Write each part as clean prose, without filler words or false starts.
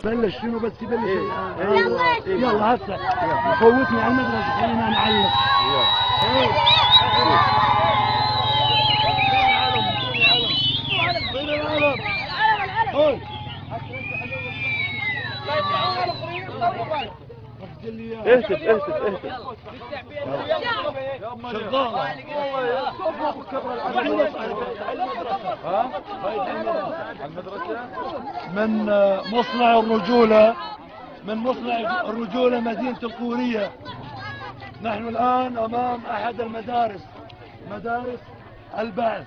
بلش شنو بس يبلش يلا هسه فوتني على المدرسة خلينا نعلق. اهتف من مصنع الرجولة مدينة القورية. نحن الآن أمام أحد المدارس، مدارس البعث.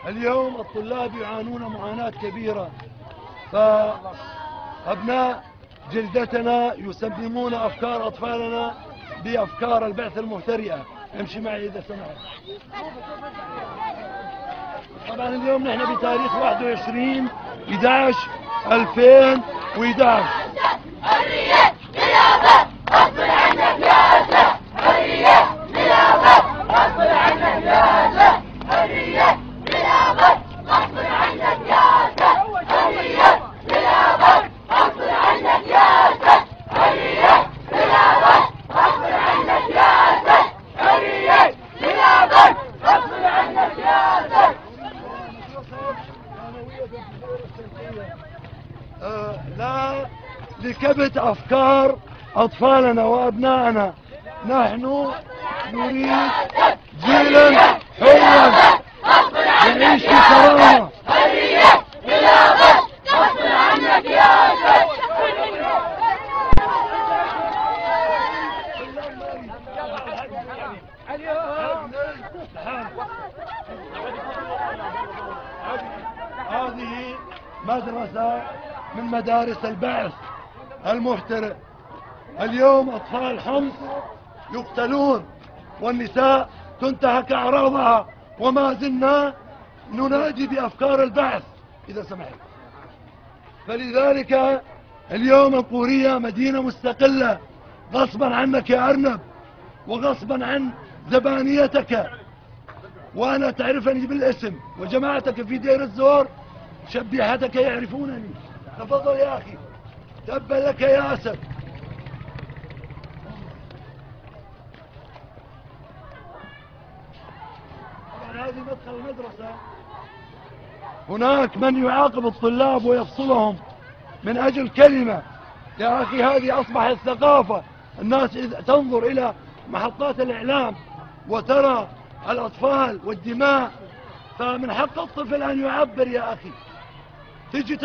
اليوم الطلاب يعانون معاناة كبيرة، فأبناء جلدتنا يسممون أفكار أطفالنا بأفكار البعث المهترئة. امشي معي إذا سمحت. طبعا اليوم نحن بتاريخ 21/11/2011. حرية خلافة غصب عنك يا أسد. حرية خلافة غصب عنك يا أسد. حرية خلافة غصب عنك يا أسد. حرية خلافة غصب عنك يا أسد. حرية خلافة غصب عنك يا أسد. حرية خلافة غصب عنك يا أسد. لا لكبت أفكار أطفالنا وأبنائنا. نحن نريد جيلا حرا يعيش في كرامة. حرية خلافة غصب عنك يا أسد. هذه مدرسة من مدارس البعث المهترئ. اليوم أطفال حمص يقتلون والنساء تنتهك أعراضها، وما زلنا ننادي بأفكار البعث إذا سمحت. فلذلك اليوم القورية مدينة مستقلة غصبا عنك يا أرنب وغصبا عن زبانيتك، وأنا تعرفني بالاسم، وجماعتك في دير الزور شبيحتك يعرفونني. تفضل يا أخي، تبا لك يا أسد. طبعا هذه مدخل المدرسة. هناك من يعاقب الطلاب ويفصلهم من أجل كلمة. يا أخي هذه أصبحت ثقافة. الناس إذا تنظر إلى محطات الإعلام وترى الأطفال والدماء، فمن حق الطفل أن يعبر يا أخي. تجي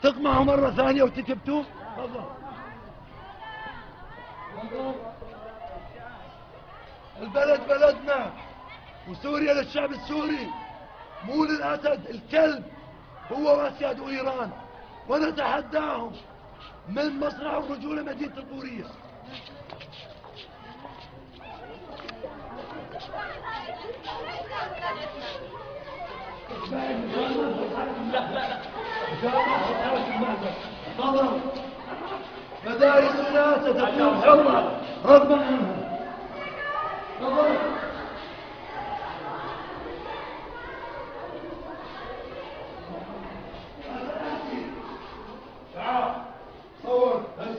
تقمعه مرة ثانية وتكبتوه. تفضل. البلد بلدنا، وسوريا للشعب السوري، مو للأسد الكلب هو وأسياد إيران. ونتحداهم من مصنع الرجولة مدينة القورية. تفضل. مدارسنا ستكون حرة رغم عنها. تفضل. تعال صور. انا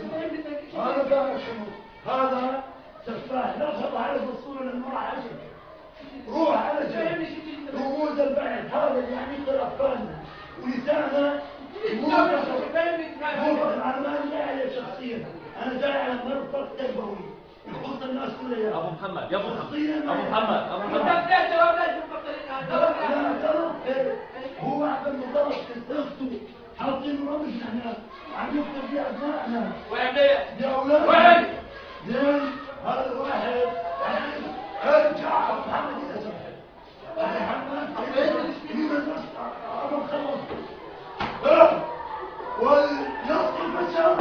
فاهم شنو هذا. سفاح لا تحط على الصورة لانه راح اجي. روح على جنب. رموز البعث هذا اللي يعني يقتل اطفالنا ولساننا. مو انا ما جاي عليه شخصيا، انا جاي على مرفق تربوي يخص الناس كلها. يا ابو محمد، يا ابو محمد، هو احسن من ضرب اخته حاطين رمز. احنا عم نكتب في ابنائنا يا اولاد. زين هذا الواحد ارجع ابو محمد اذا سمحت. ابو محمد ابو خلص والنص البشر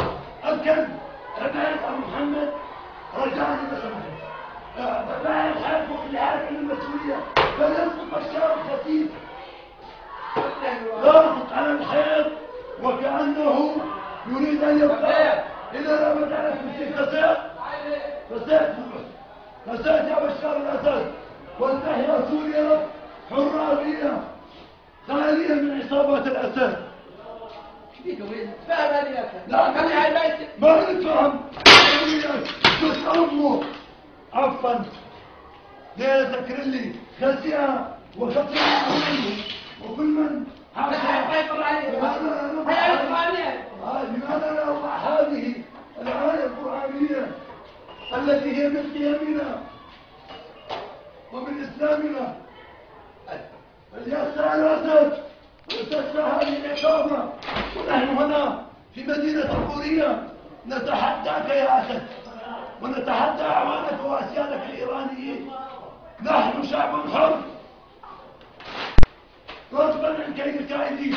الكلب. ابعد ابو محمد رجعني اذا سمحت. بعد حالكم اللي عارف المسؤوليه فليسقط بشار خفيف. ضاغط على الحيط وكأنه يريد أن يبقى إلى الأبد على كرسي. فساد يا بشار الأسد، وتحيا سوريا حرة خالية من عصابات الأسد. فاهم يا اخي؟ لا خليها البيت. ما نتفهم. بس امه عفوا ليه ذكر لي خزيها وخطيها وكل من هيفر عليه. هيفر عليه. لماذا لا نضع هذه الآية القرآنية التي هي من قيمنا ومن إسلامنا فليخشى الأسد وتخشى هذه العقابة ونحن هنا في مدينة كوريا نتحداك يا أسد ونتحدى أعوانك وأسيادك الإيرانيين. نحن شعب حر رغبا عن كيد الكائدين.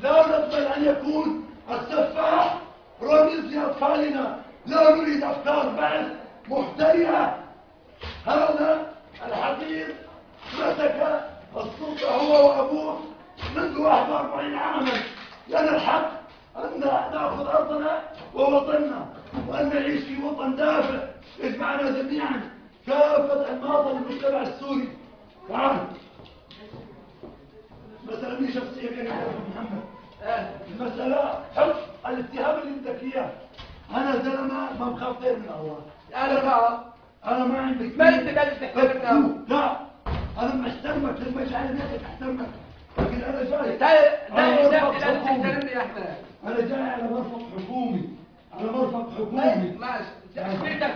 لا نقبل أن يكون السفاح رمز لأطفالنا. لا نريد أفكار بعث محترئة. هذا الحقير مسك السلطة هو وأبوه منذ 41 عاما. لنا الحق أن نأخذ أرضنا ووطننا وأن نعيش في وطن دافئ يجمعنا جميعا كافة أنماط المجتمع السوري. تعال مسألة من شخصية بينك وبين محمد. المسألة حب الاتهام اللي بدك إياه. أنا زلمة ما بخاف غير من الله. أنا ما عندي ما أنت قاعد تحترمنا. لا أنا محترمك لما أجي على بيتك أحترمك لكن أنا جاي تحترمني يا أحمد. أنا جاي على مرفق حكومي على مرفق حكومي. ماشي بيتك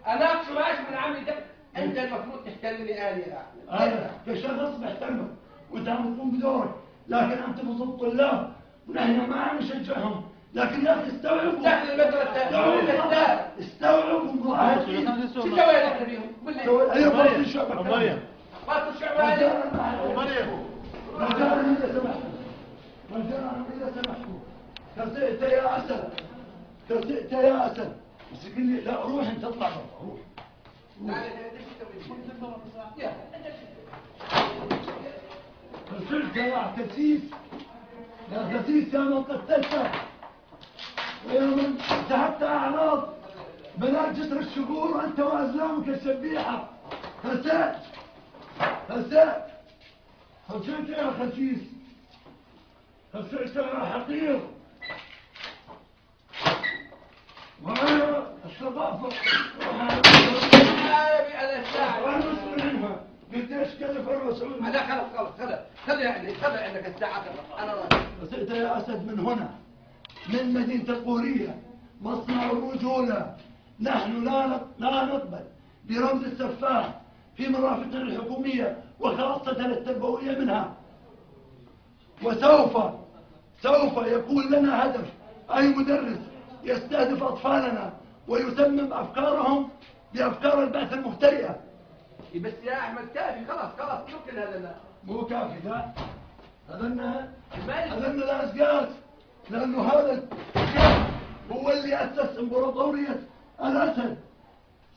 أناقش ماشي من عمي ده. أنت المفروض تحترمني أنا يا أحمد. أنا كشخص بحترمك وأنت عم تقوم بدورك لكن أنت بصوت الطلاب ونحن ما عم نشجعهم. لكن يا أخي استوعبوا داخل المدرسة استوعبوا شو سوي لك فيهم؟ أيوة باطل الشعب مريم باطل الشعب عليك مريم رجاء إذا سمحتوا رجاء إذا سمحتوا كرسئت يا أسد كرسئت يا أسد بس يقول لي لا روح أنت اطلع برا روح كرسئت يا كسيس يا كسيس يا من قتلته ويا من سحبت أعراض بنات جسر الشبور وأنت وأزلامك الشبيحة. هسأت خسئت يا خسيس خسئت يا حقير. وأنا الثقافة وأنا مسؤول عنها. قديش كلف الرسول؟ لا خلي عندك الساعة. أنا راضي. خسئت يا أسد من هنا من مدينة القورية مصنع الرجولة. نحن لا نقبل برمز السفاح في مرافقنا الحكومية وخاصة التربوية منها. سوف يكون لنا هدف. أي مدرس يستهدف أطفالنا ويسمم أفكارهم بأفكار البعث المفترئة. بس يا أحمد كافي خلاص ممكن هذا. مو كافي لا هذا الأسقاط لأنه هذا هو اللي أسس إمبراطورية الأسد.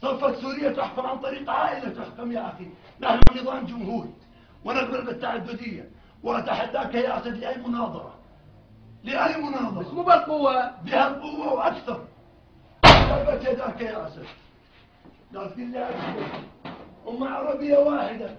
صفت سوريا تحكم عن طريق عائلة تحكم يا أخي. نحن نظام جمهوري ونقبل بالتعددية وأتحداك يا أسد لأي مناظرة بس مو بالقوة. بها القوة وأكثر. ثبت يداك يا أسد لكن لا أمة عربية واحدة.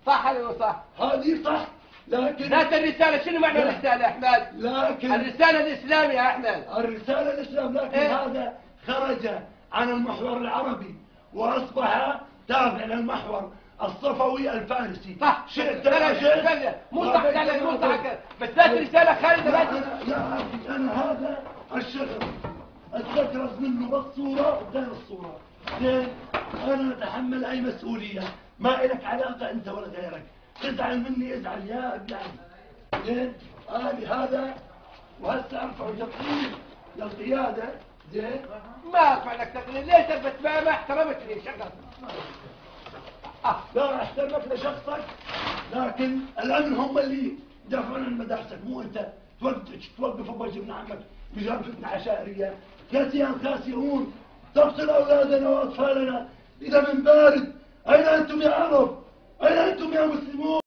صح ولا صح؟ هذه صح لكن ذات الرسالة شنو معنى الرسالة يا أحمد؟ لكن الرسالة الإسلام يا أحمد. الرسالة الإسلام لكن هذا خرج عن المحور العربي وأصبح تابع للمحور الصفوي الفارسي. صح شئت مو صح مو صح بس ذات الرسالة خارجة. لا أخي أنا هذا الشغل أتذكرت منه بالصورة وغير الصورة. زين أنا أتحمل أي مسؤولية ما إلك علاقة أنت ولا غيرك. تزعل مني ازعل يا ابن عمي. زين هذا وهسه ارفع تقرير للقيادة. زين ما ارفع لك تقرير ليش بس ما احترمتني شغل. لا احترمك لشخصك لكن الامن هم اللي يدافعون عن مدارسك مو انت توقف بوجه ابن عمك بجانب فتنة عشائرية. كاسيان خاسئون تقتل اولادنا واطفالنا اذا من بارد. اين انتم يا عرب؟ اين انتم يا مسلمون؟